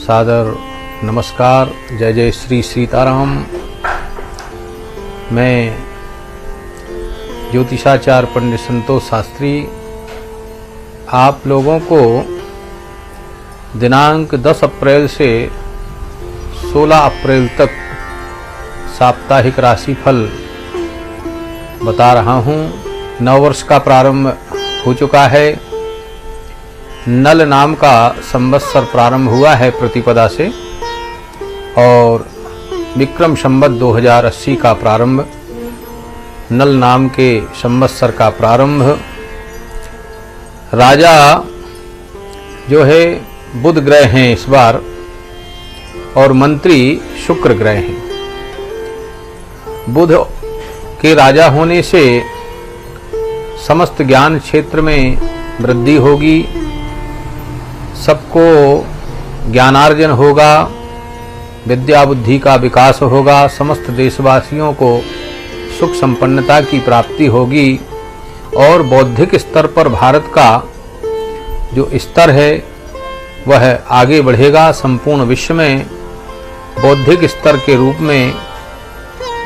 सादर नमस्कार। जय जय श्री सीताराम। मैं ज्योतिषाचार्य पंडित संतोष शास्त्री आप लोगों को दिनांक 10 अप्रैल से 16 अप्रैल तक साप्ताहिक राशिफल बता रहा हूँ। नववर्ष का प्रारंभ हो चुका है। नल नाम का संवत्सर प्रारंभ हुआ है प्रतिपदा से और विक्रम संवत 2080 का प्रारंभ, नल नाम के संवत्सर का प्रारंभ। राजा जो है बुध ग्रह हैं इस बार और मंत्री शुक्र ग्रह हैं। बुध के राजा होने से समस्त ज्ञान क्षेत्र में वृद्धि होगी, सबको ज्ञानार्जन होगा, विद्या बुद्धि का विकास होगा, समस्त देशवासियों को सुख संपन्नता की प्राप्ति होगी और बौद्धिक स्तर पर भारत का जो स्तर है वह आगे बढ़ेगा। संपूर्ण विश्व में बौद्धिक स्तर के रूप में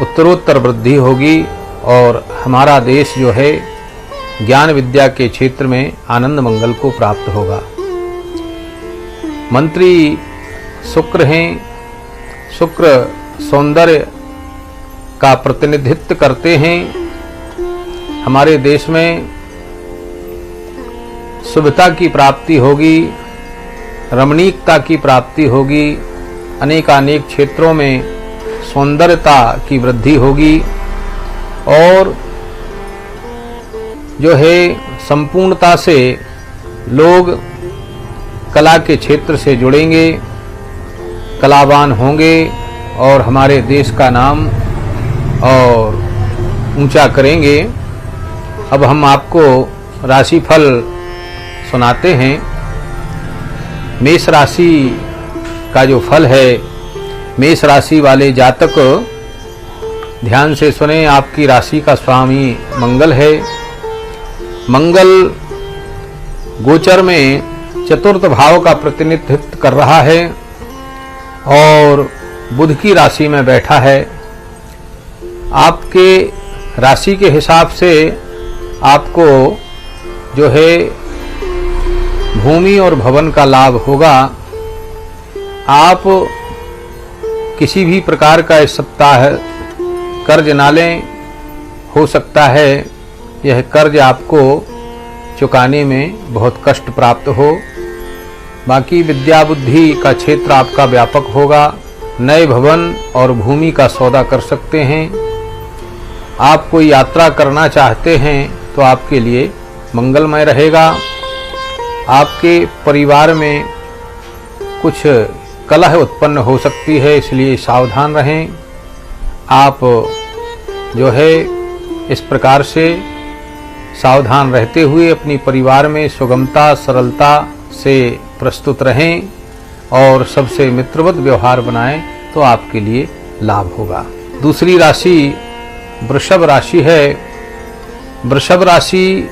उत्तरोत्तर वृद्धि होगी और हमारा देश जो है ज्ञान विद्या के क्षेत्र में आनंद मंगल को प्राप्त होगा। मंत्री शुक्र हैं। शुक्र सौंदर्य का प्रतिनिधित्व करते हैं। हमारे देश में शुभता की प्राप्ति होगी, रमणीकता की प्राप्ति होगी, अनेकानेक क्षेत्रों में सौंदर्यता की वृद्धि होगी और जो है संपूर्णता से लोग कला के क्षेत्र से जुड़ेंगे, कलावान होंगे और हमारे देश का नाम और ऊंचा करेंगे। अब हम आपको राशिफल सुनाते हैं। मेष राशि का जो फल है, मेष राशि वाले जातक ध्यान से सुने। आपकी राशि का स्वामी मंगल है। मंगल गोचर में चतुर्थ भाव का प्रतिनिधित्व कर रहा है और बुध की राशि में बैठा है। आपके राशि के हिसाब से आपको जो है भूमि और भवन का लाभ होगा। आप किसी भी प्रकार का इस सप्ताह कर्ज ना लें। हो सकता है यह कर्ज आपको चुकाने में बहुत कष्ट प्राप्त हो। बाकी विद्या बुद्धि का क्षेत्र आपका व्यापक होगा। नए भवन और भूमि का सौदा कर सकते हैं। आप कोई यात्रा करना चाहते हैं तो आपके लिए मंगलमय रहेगा। आपके परिवार में कुछ कलह उत्पन्न हो सकती है, इसलिए सावधान रहें। आप जो है इस प्रकार से सावधान रहते हुए अपनी परिवार में सुगमता सरलता से प्रस्तुत रहें और सबसे मित्रवत व्यवहार बनाएं तो आपके लिए लाभ होगा। दूसरी राशि वृषभ राशि है। वृषभ राशि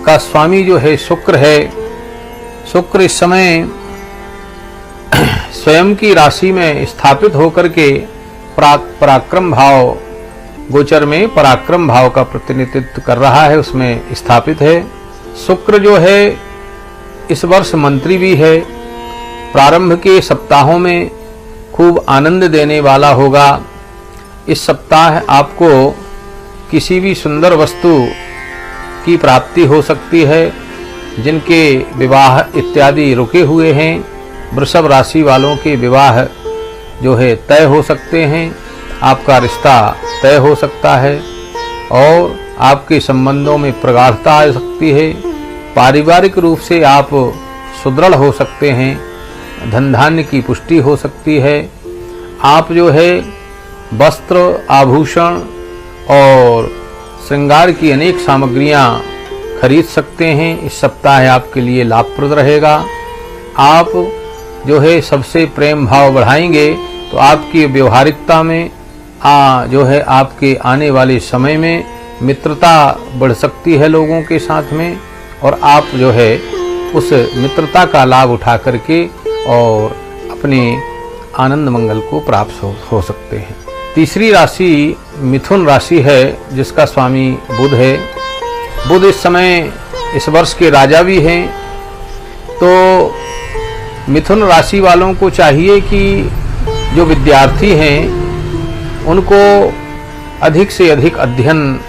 का स्वामी जो है शुक्र है। शुक्र इस समय स्वयं की राशि में स्थापित होकर के पराक्रम भाव गोचर में पराक्रम भाव का प्रतिनिधित्व कर रहा है, उसमें स्थापित है। शुक्र जो है इस वर्ष मंत्री भी है। प्रारंभ के सप्ताहों में खूब आनंद देने वाला होगा। इस सप्ताह आपको किसी भी सुंदर वस्तु की प्राप्ति हो सकती है। जिनके विवाह इत्यादि रुके हुए हैं, वृषभ राशि वालों के विवाह जो है तय हो सकते हैं। आपका रिश्ता तय हो सकता है और आपके संबंधों में प्रगाढ़ता आ सकती है। पारिवारिक रूप से आप सुदृढ़ हो सकते हैं। धन धान्य की पुष्टि हो सकती है। आप जो है वस्त्र आभूषण और श्रृंगार की अनेक सामग्रियां खरीद सकते हैं। इस सप्ताह आपके लिए लाभप्रद रहेगा। आप जो है सबसे प्रेम भाव बढ़ाएंगे तो आपकी व्यवहारिकता में जो है आपके आने वाले समय में मित्रता बढ़ सकती है लोगों के साथ में, और आप जो है उस मित्रता का लाभ उठा करके और अपने आनंद मंगल को प्राप्त हो सकते हैं। तीसरी राशि मिथुन राशि है, जिसका स्वामी बुध है। बुध इस समय इस वर्ष के राजा भी हैं। तो मिथुन राशि वालों को चाहिए कि जो विद्यार्थी हैं उनको अधिक से अधिक अध्ययन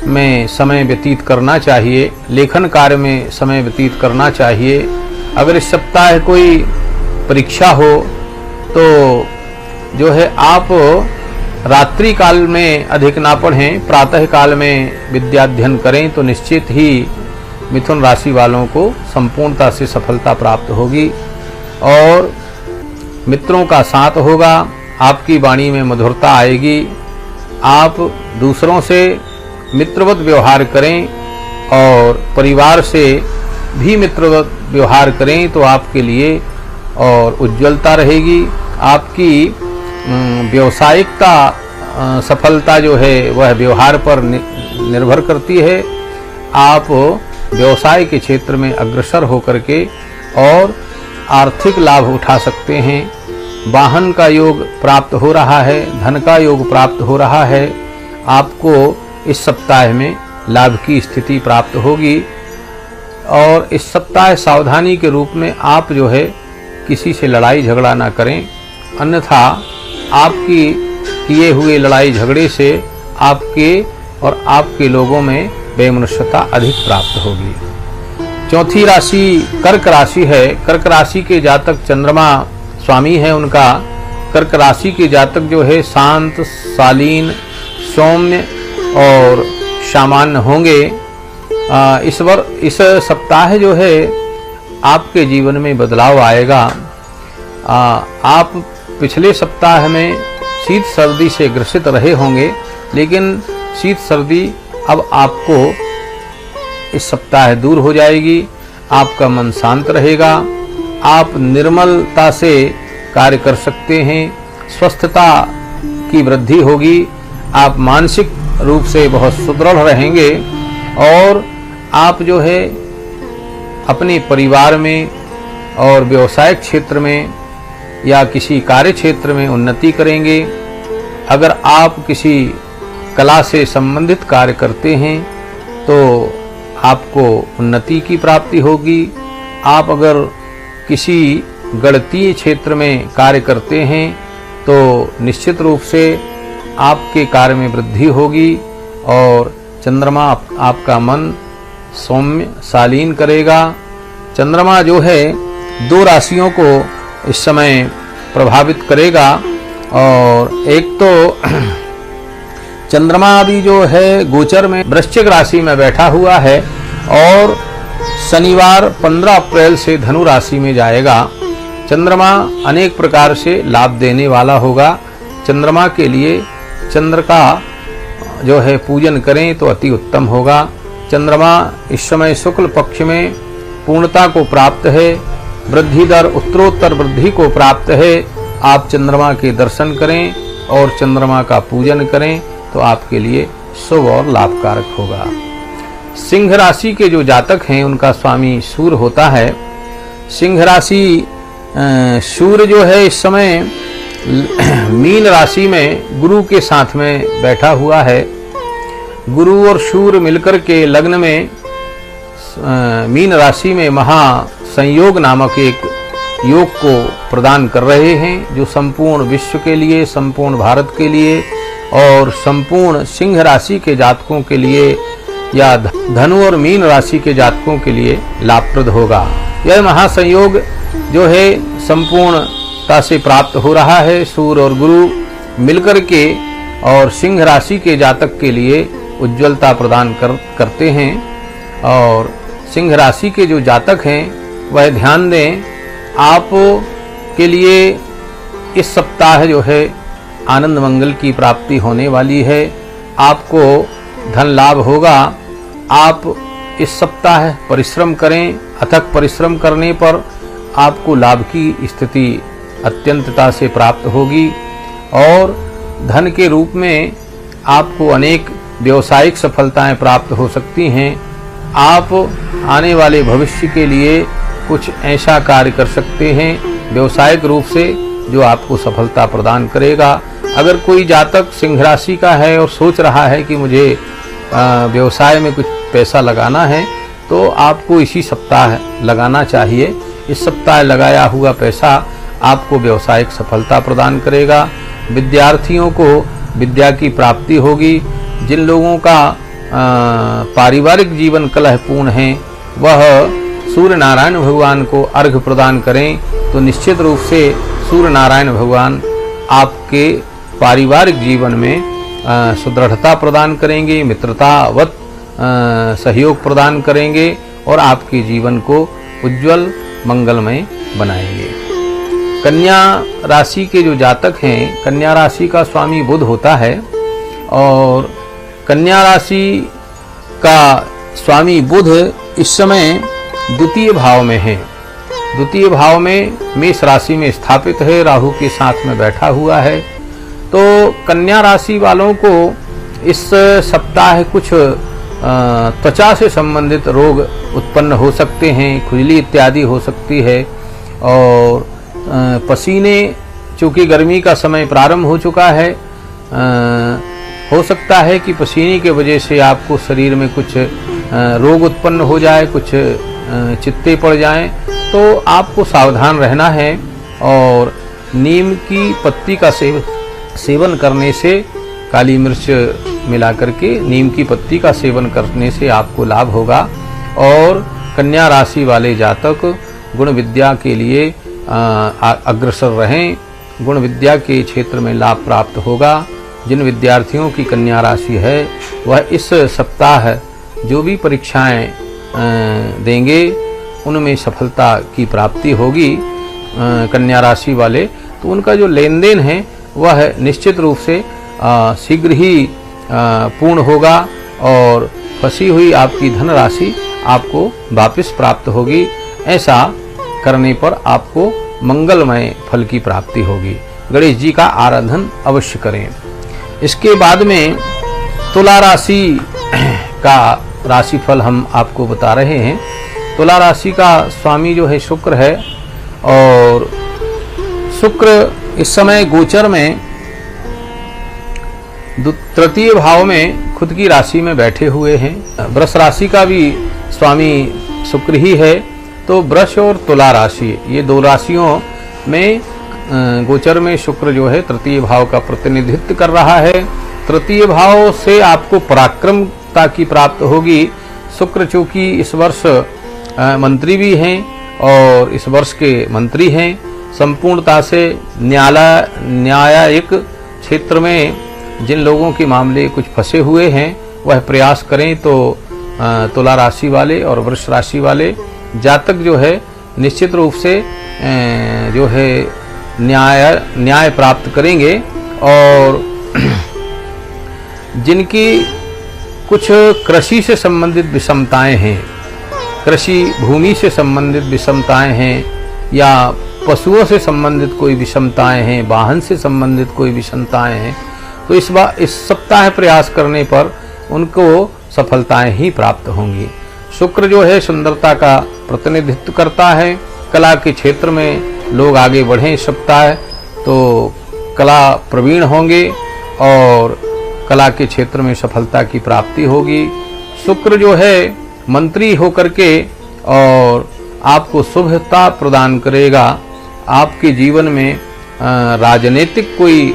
में समय व्यतीत करना चाहिए, लेखन कार्य में समय व्यतीत करना चाहिए। अगर इस सप्ताह कोई परीक्षा हो तो जो है आप रात्रि काल में अधिक ना पढ़ें, प्रातः काल में विद्याध्ययन करें तो निश्चित ही मिथुन राशि वालों को संपूर्णता से सफलता प्राप्त होगी और मित्रों का साथ होगा। आपकी वाणी में मधुरता आएगी। आप दूसरों से मित्रवत व्यवहार करें और परिवार से भी मित्रवत व्यवहार करें तो आपके लिए और उज्ज्वलता रहेगी। आपकी व्यावसायिकता सफलता जो है वह व्यवहार पर निर्भर करती है। आप व्यवसाय के क्षेत्र में अग्रसर होकर के और आर्थिक लाभ उठा सकते हैं। वाहन का योग प्राप्त हो रहा है, धन का योग प्राप्त हो रहा है। आपको इस सप्ताह में लाभ की स्थिति प्राप्त होगी और इस सप्ताह सावधानी के रूप में आप जो है किसी से लड़ाई झगड़ा ना करें, अन्यथा आपकी किए हुए लड़ाई झगड़े से आपके और आपके लोगों में वैमनस्यता अधिक प्राप्त होगी। चौथी राशि कर्क राशि है। कर्क राशि के जातक चंद्रमा स्वामी है उनका। कर्क राशि के जातक जो है शांत, शालीन, सौम्य और सामान्य होंगे। इस सप्ताह जो है आपके जीवन में बदलाव आएगा। आप पिछले सप्ताह में शीत सर्दी से ग्रसित रहे होंगे, लेकिन शीत सर्दी अब आपको इस सप्ताह दूर हो जाएगी। आपका मन शांत रहेगा। आप निर्मलता से कार्य कर सकते हैं। स्वस्थता की वृद्धि होगी। आप मानसिक रूप से बहुत सुदृढ़ रहेंगे और आप जो है अपने परिवार में और व्यवसायिक क्षेत्र में या किसी कार्य क्षेत्र में उन्नति करेंगे। अगर आप किसी कला से संबंधित कार्य करते हैं तो आपको उन्नति की प्राप्ति होगी। आप अगर किसी गणितीय क्षेत्र में कार्य करते हैं तो निश्चित रूप से आपके कार्य में वृद्धि होगी और चंद्रमा आपका मन सौम्य शालीन करेगा। चंद्रमा जो है 2 राशियों को इस समय प्रभावित करेगा और एक तो चंद्रमा अभी जो है गोचर में वृश्चिक राशि में बैठा हुआ है और शनिवार 15 अप्रैल से धनु राशि में जाएगा। चंद्रमा अनेक प्रकार से लाभ देने वाला होगा। चंद्रमा के लिए चंद्र का जो है पूजन करें तो अति उत्तम होगा। चंद्रमा इस समय शुक्ल पक्ष में पूर्णता को प्राप्त है। वृद्धि दर उत्तरोत्तर वृद्धि को प्राप्त है। आप चंद्रमा के दर्शन करें और चंद्रमा का पूजन करें तो आपके लिए शुभ और लाभकारक होगा। सिंह राशि के जो जातक हैं उनका स्वामी सूर्य होता है। सिंह राशि सूर्य जो है इस समय मीन राशि में गुरु के साथ में बैठा हुआ है। गुरु और सूर्य मिलकर के लग्न में मीन राशि में महा संयोग नामक एक योग को प्रदान कर रहे हैं, जो संपूर्ण विश्व के लिए, संपूर्ण भारत के लिए और संपूर्ण सिंह राशि के जातकों के लिए या धनु और मीन राशि के जातकों के लिए लाभप्रद होगा। यह महासंयोग जो है संपूर्णता से प्राप्त हो रहा है। सूर्य और गुरु मिलकर के और सिंह राशि के जातक के लिए उज्ज्वलता प्रदान करते हैं। और सिंह राशि के जो जातक हैं वह ध्यान दें, आप के लिए इस सप्ताह जो है आनंद मंगल की प्राप्ति होने वाली है। आपको धन लाभ होगा। आप इस सप्ताह परिश्रम करें। अथक परिश्रम करने पर आपको लाभ की स्थिति अत्यंतता से प्राप्त होगी और धन के रूप में आपको अनेक व्यावसायिक सफलताएं प्राप्त हो सकती हैं। आप आने वाले भविष्य के लिए कुछ ऐसा कार्य कर सकते हैं व्यवसायिक रूप से जो आपको सफलता प्रदान करेगा। अगर कोई जातक सिंह राशि का है और सोच रहा है कि मुझे व्यवसाय में कुछ पैसा लगाना है, तो आपको इसी सप्ताह लगाना चाहिए। इस सप्ताह लगाया हुआ पैसा आपको व्यवसायिक सफलता प्रदान करेगा। विद्यार्थियों को विद्या की प्राप्ति होगी। जिन लोगों का पारिवारिक जीवन कलहपूर्ण है, वह सूर्य नारायण भगवान को अर्घ्य प्रदान करें, तो निश्चित रूप से सूर्य नारायण भगवान आपके पारिवारिक जीवन में सुदृढ़ता प्रदान करेंगे, मित्रतावत सहयोग प्रदान करेंगे और आपके जीवन को उज्जवल मंगलमय बनाएंगे। कन्या राशि के जो जातक हैं, कन्या राशि का स्वामी बुध होता है और कन्या राशि का स्वामी बुध इस समय द्वितीय भाव में है। द्वितीय भाव में मेष राशि में स्थापित है, राहु के साथ में बैठा हुआ है। तो कन्या राशि वालों को इस सप्ताह कुछ त्वचा से संबंधित रोग उत्पन्न हो सकते हैं, खुजली इत्यादि हो सकती है। और पसीने, चूँकि गर्मी का समय प्रारंभ हो चुका है, हो सकता है कि पसीने की वजह से आपको शरीर में कुछ रोग उत्पन्न हो जाए, कुछ चित्ते पड़ जाएं, तो आपको सावधान रहना है। और नीम की पत्ती का सेवन करने से, काली मिर्च मिलाकर के नीम की पत्ती का सेवन करने से आपको लाभ होगा। और कन्या राशि वाले जातक गुण विद्या के लिए अग्रसर रहें। गुण विद्या के क्षेत्र में लाभ प्राप्त होगा। जिन विद्यार्थियों की कन्या राशि है, वह इस सप्ताह जो भी परीक्षाएं देंगे उनमें सफलता की प्राप्ति होगी। कन्या राशि वाले, तो उनका जो लेन देन है वह निश्चित रूप से शीघ्र ही पूर्ण होगा और फंसी हुई आपकी धनराशि आपको वापस प्राप्त होगी। ऐसा करने पर आपको मंगलमय फल की प्राप्ति होगी। गणेश जी का आराधन अवश्य करें। इसके बाद में तुला राशि का राशिफल हम आपको बता रहे हैं। तुला राशि का स्वामी जो है शुक्र है और शुक्र इस समय गोचर में तृतीय भाव में खुद की राशि में बैठे हुए हैं। वृष राशि का भी स्वामी शुक्र ही है। तो वृष और तुला राशि, ये दो राशियों में गोचर में शुक्र जो है तृतीय भाव का प्रतिनिधित्व कर रहा है। तृतीय भाव से आपको पराक्रमता की प्राप्त होगी। शुक्र चूँकि इस वर्ष मंत्री भी हैं और इस वर्ष के मंत्री हैं, संपूर्णता से न्यायिक क्षेत्र में जिन लोगों के मामले कुछ फंसे हुए हैं वह प्रयास करें। तो तुला राशि वाले और वृष राशि वाले जातक जो है निश्चित रूप से जो है न्याय प्राप्त करेंगे। और जिनकी कुछ कृषि से संबंधित विषमताएं हैं, कृषि भूमि से संबंधित विषमताएं हैं या पशुओं से संबंधित कोई विषमताएं हैं, वाहन से संबंधित कोई विषमताएं हैं, तो इस सप्ताह प्रयास करने पर उनको सफलताएं ही प्राप्त होंगी। शुक्र जो है सुंदरता का प्रतिनिधित्व करता है। कला के क्षेत्र में लोग आगे बढ़ें इस सप्ताह, तो कला प्रवीण होंगे और कला के क्षेत्र में सफलता की प्राप्ति होगी। शुक्र जो है मंत्री होकर के और आपको शुभता प्रदान करेगा। आपके जीवन में राजनीतिक कोई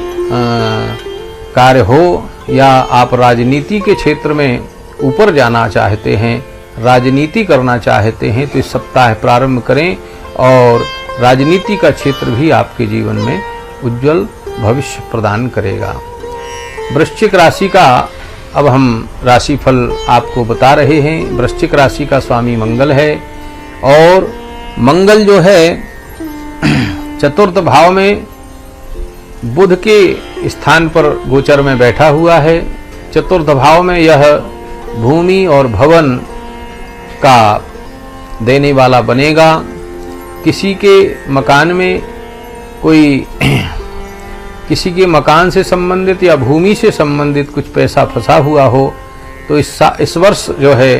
कार्य हो या आप राजनीति के क्षेत्र में ऊपर जाना चाहते हैं, राजनीति करना चाहते हैं, तो इस सप्ताह प्रारंभ करें और राजनीति का क्षेत्र भी आपके जीवन में उज्जवल भविष्य प्रदान करेगा। वृश्चिक राशि का अब हम राशिफल आपको बता रहे हैं। वृश्चिक राशि का स्वामी मंगल है और मंगल जो है चतुर्थ भाव में बुध के स्थान पर गोचर में बैठा हुआ है। चतुर्थ भाव में यह भूमि और भवन का देने वाला बनेगा। किसी के मकान में कोई किसी के मकान से संबंधित या भूमि से संबंधित कुछ पैसा फंसा हुआ हो, तो इस वर्ष जो है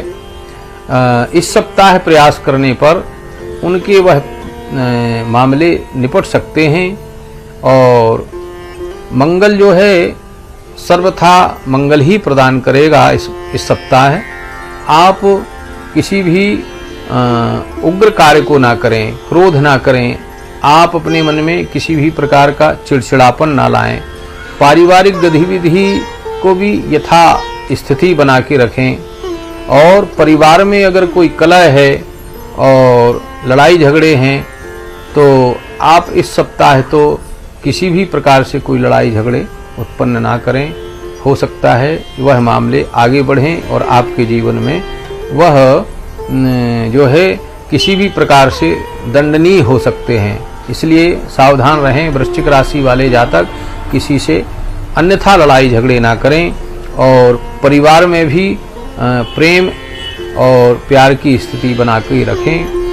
इस सप्ताह प्रयास करने पर उनके वह मामले निपट सकते हैं। और मंगल जो है सर्वथा मंगल ही प्रदान करेगा इस सप्ताह। आप किसी भी उग्र कार्य को ना करें, क्रोध ना करें, आप अपने मन में किसी भी प्रकार का चिड़चिड़ापन ना लाएं। पारिवारिक गतिविधि को भी यथा स्थिति बना के रखें। और परिवार में अगर कोई कलह है और लड़ाई झगड़े हैं तो आप इस सप्ताह तो किसी भी प्रकार से कोई लड़ाई झगड़े उत्पन्न ना करें। हो सकता है वह मामले आगे बढ़ें और आपके जीवन में वह जो है किसी भी प्रकार से दंडनीय हो सकते हैं। इसलिए सावधान रहें। वृश्चिक राशि वाले जातक किसी से अन्यथा लड़ाई झगड़े ना करें और परिवार में भी प्रेम और प्यार की स्थिति बना के रखें।